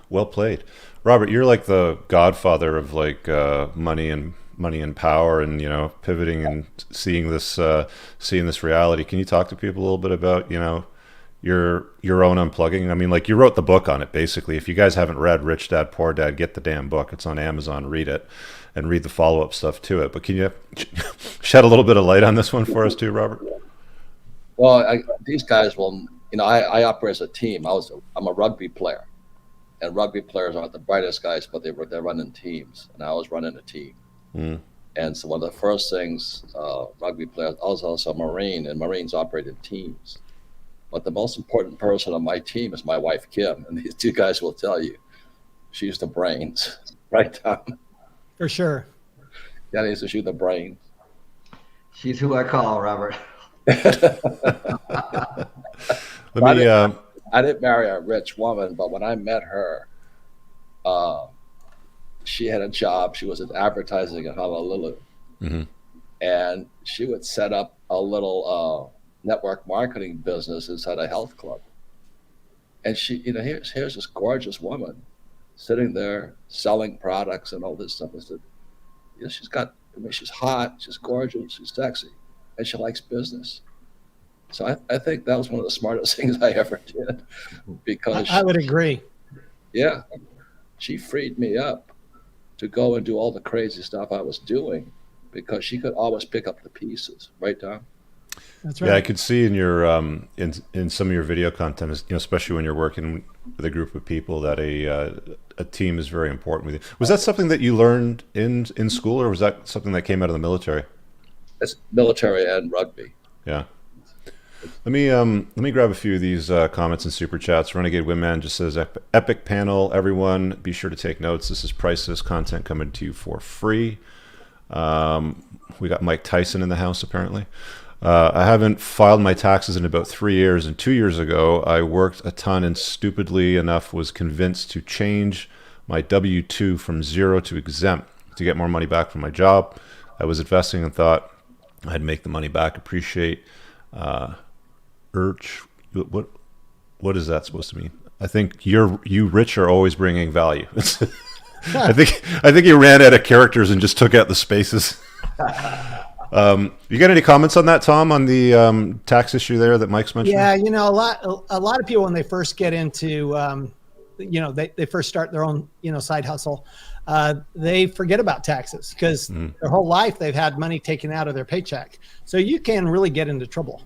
Well played, Robert. You're like the godfather of like money and power, and you know, pivoting and seeing this reality. Can you talk to people a little bit about, you know, your own unplugging? I mean, like, you wrote the book on it, basically. If you guys haven't read Rich Dad Poor Dad, get the damn book. It's on Amazon. Read it, and read the follow-up stuff to it. But can you shed a little bit of light on this one for us too, Robert? Well, these guys will, you know, I operate as a team. I'm a rugby player, and rugby players aren't the brightest guys, but they're running teams, and I was running a team. And so one of the first things, rugby players, I was also a Marine, and Marines operate in teams. But the most important person on my team is my wife, Kim, and these two guys will tell you, she's the brains, right, Tom? For sure. Yeah, she's the brains. She's who I call, Robert. I didn't marry a rich woman, but when I met her, she had a job. She was in advertising in Honolulu, and she would set up a little network marketing business inside a health club. And she, you know, here's this gorgeous woman sitting there selling products and all this stuff. I said, you know, she's hot, she's gorgeous, she's sexy, and she likes business. So I think that was one of the smartest things I ever did, because I would agree. Yeah, she freed me up to go and do all the crazy stuff I was doing, because she could always pick up the pieces, right, Tom? That's right. Yeah, I could see in your in some of your video content, you know, especially when you're working with a group of people, that a team is very important with you. Was that something that you learned in school, or was that something that came out of the military? It's military and rugby. Yeah. Let me grab a few of these comments and super chats. Renegade Windman just says, epic panel, everyone. Be sure to take notes. This is priceless content coming to you for free. We got Mike Tyson in the house, apparently. I haven't filed my taxes in about 3 years, and 2 years ago I worked a ton and stupidly enough was convinced to change my W-2 from 0 to exempt to get more money back from my job. I was investing and thought I'd make the money back. Appreciate what is that supposed to mean? I think you rich are always bringing value. I think you ran out of characters and just took out the spaces. You got any comments on that, Tom, on the tax issue there that Mike's mentioned? Yeah, you know, a lot of people, when they first get into, you know, they first start their own, you know, side hustle, they forget about taxes, because their whole life they've had money taken out of their paycheck. So you can really get into trouble.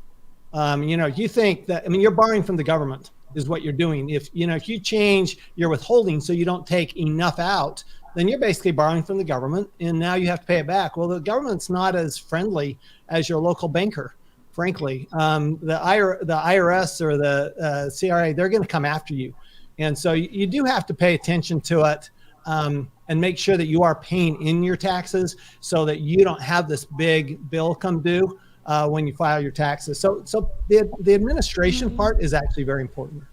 You know, you think that, I mean, you're borrowing from the government is what you're doing. If you change your withholding so you don't take enough out, then you're basically borrowing from the government, and now you have to pay it back. Well, the government's not as friendly as your local banker, frankly. The IRS or the CRA, they're going to come after you. And so you do have to pay attention to it, and make sure that you are paying in your taxes so that you don't have this big bill come due when you file your taxes. So the administration part is actually very important.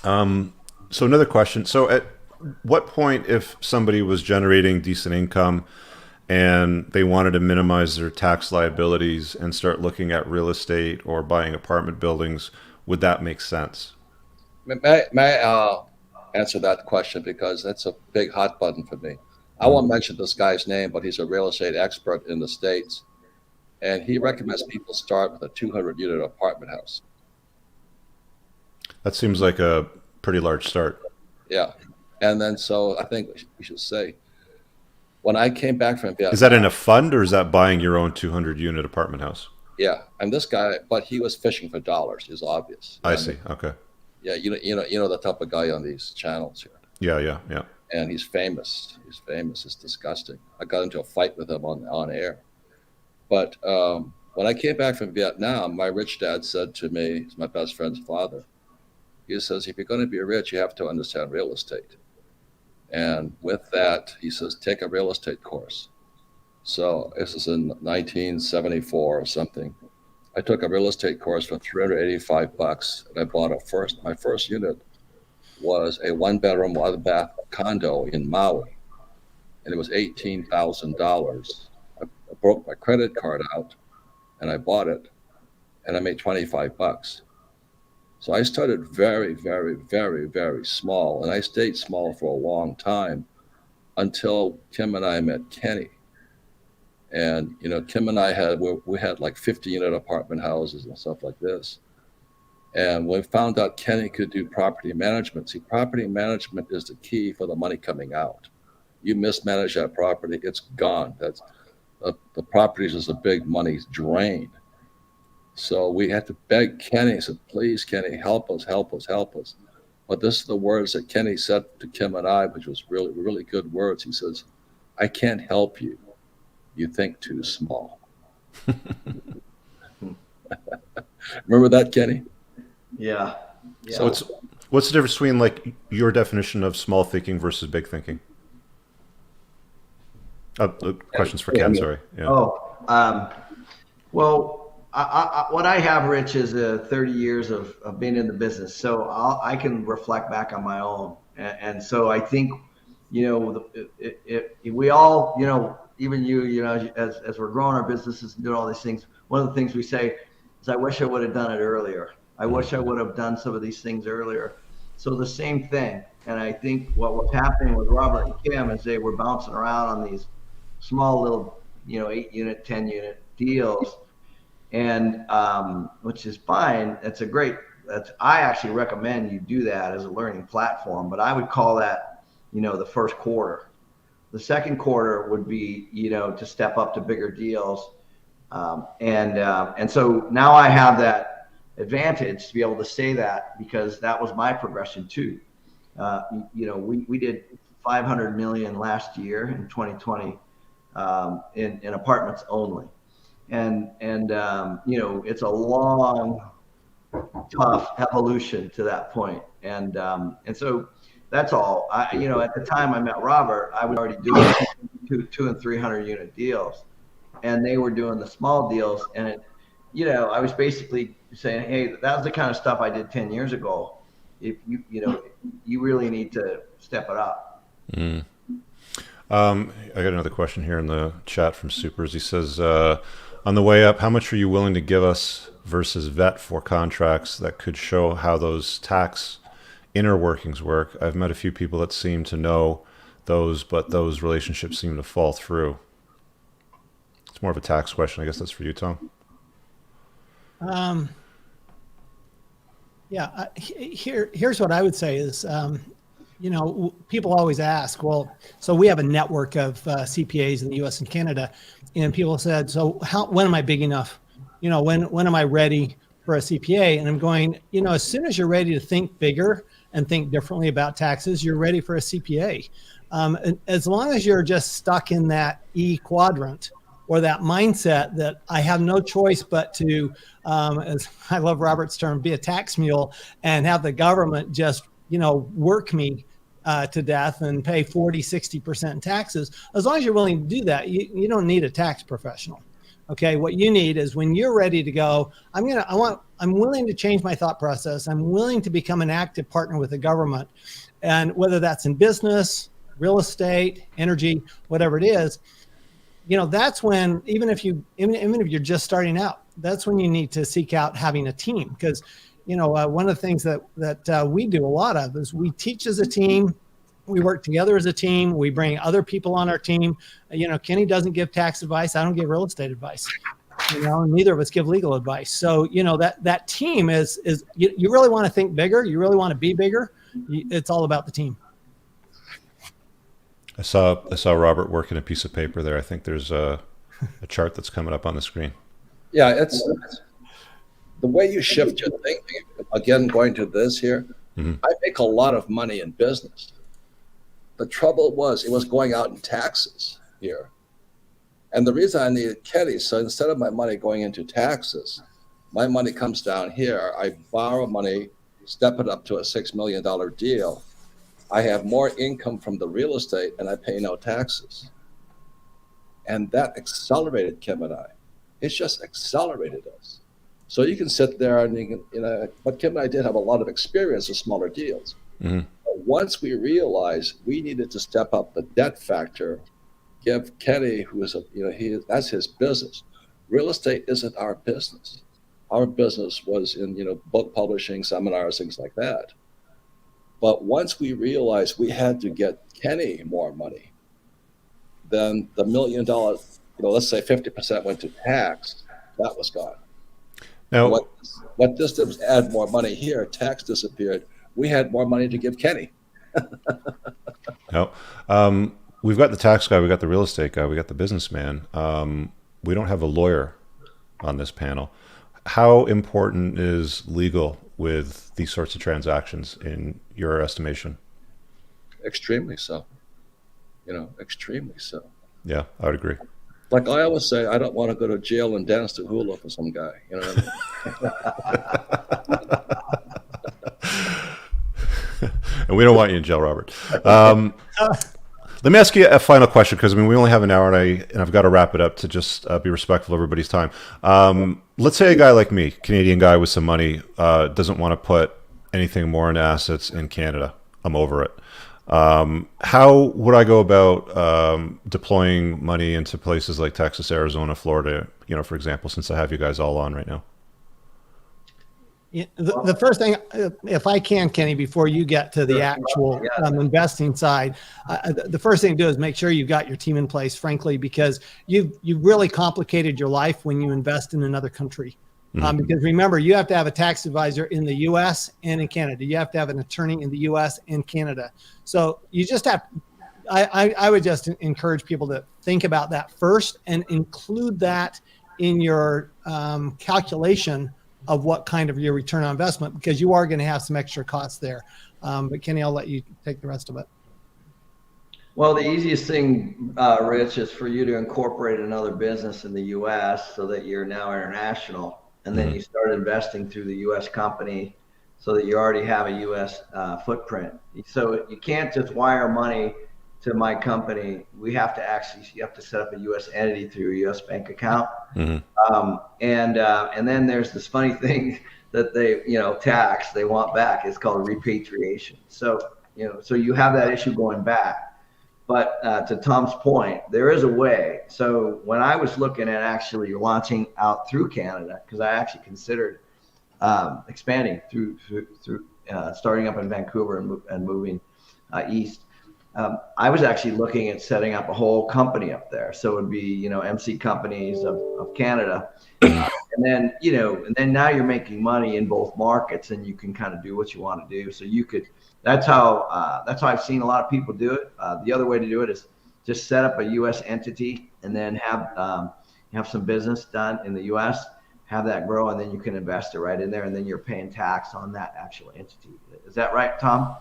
So another question. So at what point, if somebody was generating decent income and they wanted to minimize their tax liabilities and start looking at real estate or buying apartment buildings, would that make sense? May I answer that question, because that's a big hot button for me. I won't mention this guy's name, but he's a real estate expert in the States, and he recommends people start with a 200-unit apartment house. That seems like a pretty large start. Yeah. And then, so I think we should say, when I came back from Vietnam. Is that in a fund, or is that buying your own 200-unit apartment house? Yeah. And this guy, but he was fishing for dollars, is obvious. I see. Okay. Yeah. You know the type of guy on these channels here. Yeah. And he's famous. It's disgusting. I got into a fight with him on air. But when I came back from Vietnam, my rich dad said to me, he's my best friend's father, He says, if you're going to be rich, you have to understand real estate. And with that, he says, take a real estate course. So this is in 1974 or something. I took a real estate course for $385, and I bought my first unit was a 1-bedroom, 1-bath condo in Maui, and it was $18,000. I broke my credit card out, and I bought it, and I made $25. So I started very, very, very, very small, and I stayed small for a long time until Kim and I met Kenny. And, you know, Kim and I we had like 50-unit apartment houses and stuff like this. And we found out Kenny could do property management. See, property management is the key for the money coming out. You mismanage that property, it's gone. That's the properties is a big money drain. So we had to beg Kenny, said, please, Kenny, help us, help us, help us. But this is the words that Kenny said to Kim and I, which was really, really good words. He says, I can't help you. You think too small. Remember that, Kenny? Yeah. So what's the difference between like your definition of small thinking versus big thinking? Questions for Ken, sorry. Yeah. Well, what I have, Rich, is 30 years of being in the business. So I can reflect back on my own. And so I think, you know, we all, you know, even you know, as we're growing our businesses and doing all these things, one of the things we say is, I wish I would have done it earlier. I wish I would have done some of these things earlier. So the same thing. And I think what was happening with Robert and Kim is they were bouncing around on these small little, you know, 8-unit, 10-unit deals. And which is fine. I actually recommend you do that as a learning platform, but I would call that, you know, the first quarter. The second quarter would be, you know, to step up to bigger deals. And so now I have that advantage to be able to say that, because that was my progression too. You know, we did 500 million last year in 2020 in apartments only. And you know, it's a long, tough evolution to that point. And so that's all. You know, at the time I met Robert, I was already doing 200 and 300 unit deals, and they were doing the small deals. And you know, I was basically saying, hey, that was the kind of stuff I did 10 years ago. If you know, you really need to step it up. Mm. I got another question here in the chat from Supers. He says, on the way up, how much are you willing to give us versus vet for contracts that could show how those tax inner workings work? I've met a few people that seem to know those, but those relationships seem to fall through. It's more of a tax question. I guess that's for you, Tom. Yeah, here's what I would say is, you know, people always ask, well, so we have a network of CPAs in the US and Canada, and people said, so when am I big enough? You know, when am I ready for a CPA? And I'm going, you know, as soon as you're ready to think bigger and think differently about taxes, you're ready for a CPA. As long as you're just stuck in that E quadrant, or that mindset that I have no choice but to, as I love Robert's term, be a tax mule and have the government just, you know, work me to death and pay 40, 60% in taxes. As long as you're willing to do that, you don't need a tax professional. Okay. What you need is when you're ready to go, I'm willing to change my thought process. I'm willing to become an active partner with the government. And whether that's in business, real estate, energy, whatever it is, you know, that's when, even if you're just starting out, that's when you need to seek out having a team. Because, you know, one of the things that we do a lot of is we teach as a team. We work together as a team. We bring other people on our team. You know, Kenny doesn't give tax advice. I don't give real estate advice. You know, and neither of us give legal advice. So, you know, that team is you really want to think bigger. You really want to be bigger. It's all about the team. I saw Robert working a piece of paper there. I think there's a chart that's coming up on the screen. Yeah, it's the way you shift your thinking. Again, going to this here, I make a lot of money in business. The trouble was it was going out in taxes here. And the reason I needed Kenny, so instead of my money going into taxes, my money comes down here. I borrow money step it up to a $6 million deal, I have more income from the real estate and I pay no taxes. And that accelerated Kim and I. It's just accelerated us. So you can sit there and you can, but Kim and I did have a lot of experience with smaller deals. Mm-hmm. But once we realized we needed to step up the debt factor, give Kenny, who is that's his business. Real estate isn't our business. Our business was in, book publishing, seminars, things like that. But once we realized we had to get Kenny more money, then the $1 million, let's say 50% went to tax, that was gone. Now, what this did was add more money here. Tax disappeared. We had more money to give Kenny. no, we've got the tax guy, we got the real estate guy, we got the businessman. We don't have a lawyer on this panel. How important is legal with these sorts of transactions in your estimation? Extremely so. Extremely so. Yeah, I would agree. Like I always say, I don't want to go to jail and dance to hula for some guy. You know what I mean? And we don't want you in jail, Robert. Let me ask you a final question, because we only have an hour, and I've got to wrap it up to just be respectful of everybody's time. Let's say a guy like me, Canadian guy with some money, doesn't want to put anything more into assets in Canada. I'm over it. How would I go about deploying money into places like Texas, Arizona, Florida, for example, since I have you guys all on right now? Yeah, the first thing, if I can, Kenny, before you get to the actual investing side, the first thing to do is make sure you've got your team in place, frankly, because you've really complicated your life when you invest in another country. Mm-hmm. Because remember, you have to have a tax advisor in the U.S. and in Canada. You have to have an attorney in the U.S. and Canada. So you just have, I would just encourage people to think about that first and include that in your calculation of what kind of your return on investment, because you are going to have some extra costs there. But Kenny, I'll let you take the rest of it. Well, the easiest thing, Rich, is for you to incorporate another business in the U.S. so that you're now international, and then you start investing through the U.S. company so that you already have a U.S. footprint. So you can't just wire money to my company. You have to set up a U.S. entity through a U.S. bank account. Mm-hmm. And then there's this funny thing that they want back. It's called repatriation. So you have that issue going back. But to Tom's point, there is a way. So when I was looking at actually launching out through Canada, because I actually considered expanding through starting up in Vancouver and moving east. I was actually looking at setting up a whole company up there. So it would be, MC companies of Canada. And then now you're making money in both markets, and you can kind of do what you want to do. So that's how I've seen a lot of people do it. The other way to do it is just set up a U.S. entity and then have some business done in the U.S., have that grow, and then you can invest it right in there, and then you're paying tax on that actual entity. Is that right, Tom?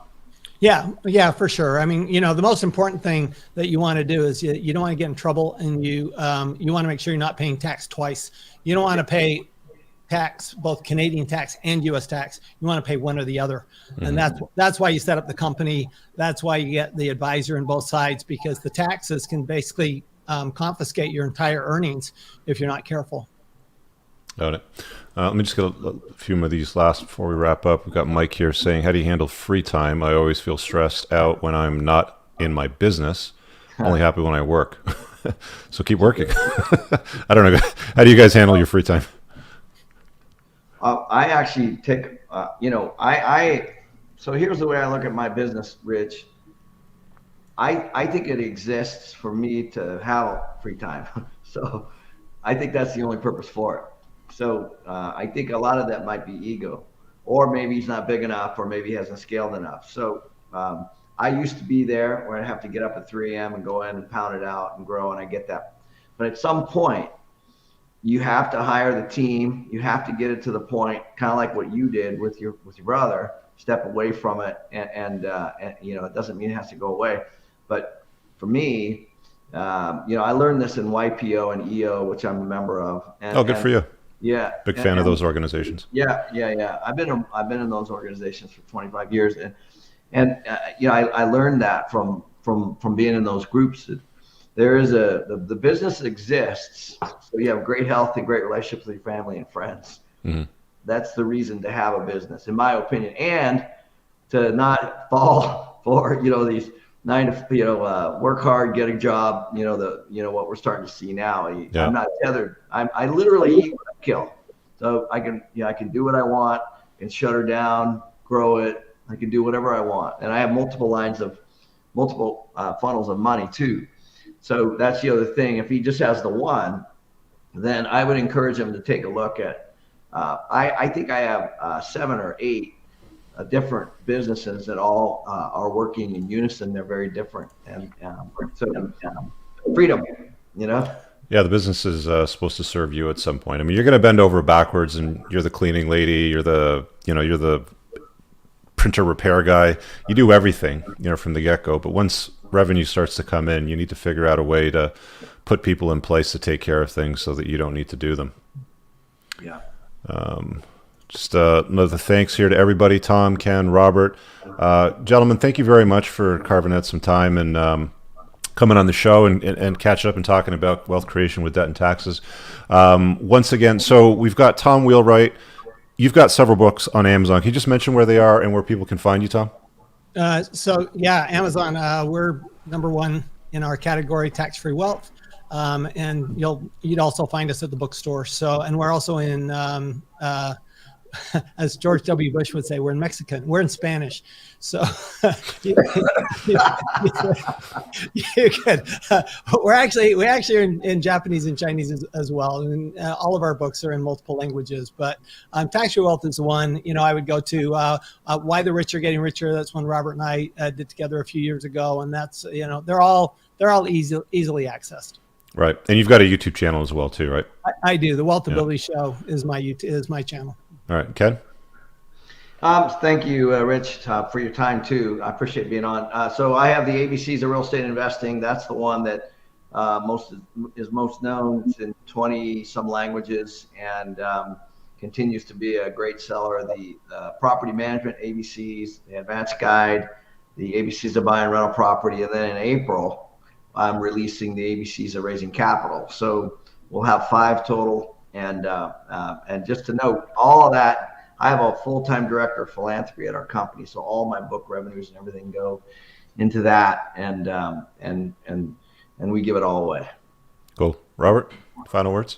Yeah, for sure. I mean, the most important thing that you want to do is you don't want to get in trouble, and you want to make sure you're not paying tax twice. You don't want to pay tax, both Canadian tax and U.S. tax. You want to pay one or the other. Mm-hmm. And that's why you set up the company. That's why you get the advisor on both sides, because the taxes can basically confiscate your entire earnings if you're not careful. Got it. Let me just get a few of these last before we wrap up. We've got Mike here saying, how do you handle free time? I always feel stressed out when I'm not in my business. Only happy when I work. So keep working. I don't know. How do you guys handle your free time? I actually take, so here's the way I look at my business, Rich. I think it exists for me to have free time. So I think that's the only purpose for it. So I think a lot of that might be ego, or maybe he's not big enough, or maybe he hasn't scaled enough. So I used to be there where I'd have to get up at 3 a.m. and go in and pound it out and grow, and I get that. But at some point, you have to hire the team. You have to get it to the point, kind of like what you did with your brother. Step away from it, and it doesn't mean it has to go away. But for me, I learned this in YPO and EO, which I'm a member of. Good for you. Yeah. Big fan of those organizations. Yeah. I've been in those organizations for 25 years, and you know, I learned that from being in those groups. There is the business exists, so you have great health and great relationships with your family and friends. Mm-hmm. That's the reason to have a business, in my opinion, and to not fall for, you know, these work hard, get a job, what we're starting to see now. Yeah. I'm not tethered. I literally eat what I kill. So I can do what I want, and shut her down, grow it. I can do whatever I want. And I have multiple funnels of money too. So that's the other thing. If he just has the one, then I would encourage him to take a look at, I think I have 7 or 8 different businesses that all are working in unison. They're very different, and freedom, you know. Yeah, the business is supposed to serve you at some point. I mean, you're going to bend over backwards, and you're the cleaning lady, you're the printer repair guy. You do everything, from the get-go. But once revenue starts to come in, you need to figure out a way to put people in place to take care of things so that you don't need to do them. Yeah. Just another thanks here to everybody, Tom, Ken, Robert. Gentlemen, thank you very much for carving out some time and coming on the show and catching up and talking about wealth creation with debt and taxes. Once again, so we've got Tom Wheelwright. You've got several books on Amazon. Can you just mention where they are and where people can find you, Tom? So yeah, Amazon, we're #1 in our category, tax-free wealth. And you'd also find us at the bookstore. So, and we're also in, as George W. Bush would say, we're in Mexican, we're in Spanish. So you could, we actually are in Japanese and Chinese as well. And all of our books are in multiple languages, but Tax Your Wealth is one. I would go to Why the Rich Are Getting Richer. That's one Robert and I did together a few years ago. And that's, they're all easily accessed. Right. And you've got a YouTube channel as well too, right? I do. The Wealth Ability Show is my channel. All right. Ken? Thank you, Rich, for your time too. I appreciate being on. So I have the ABCs of Real Estate Investing. That's the one that is most known. It's in 20 some languages, and continues to be a great seller. The Property Management ABCs, the Advanced Guide, the ABCs of Buying Rental Property, and then in April, I'm releasing the ABCs of Raising Capital. So we'll have 5 total. And just to note, all of that, I have a full-time director of philanthropy at our company. So all my book revenues and everything go into that, and we give it all away. Cool. Robert, final words?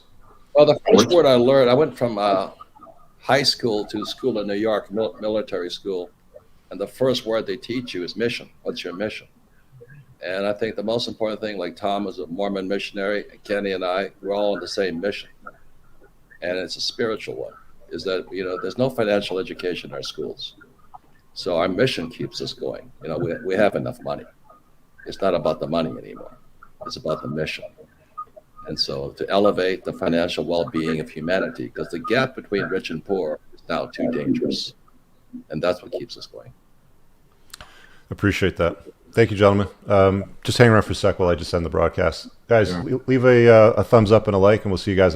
Well, the first word I learned, I went from high school to school in New York, military school. And the first word they teach you is mission. What's your mission? And I think the most important thing, like Tom was a Mormon missionary, and Kenny and I, we're all on the same mission. And it's a spiritual one, is that, there's no financial education in our schools. So our mission keeps us going. We have enough money. It's not about the money anymore. It's about the mission. And so to elevate the financial well-being of humanity, because the gap between rich and poor is now too dangerous. And that's what keeps us going. Appreciate that. Thank you, gentlemen. Just hang around for a sec while I just end the broadcast. Guys, leave a thumbs up and a like, and we'll see you guys in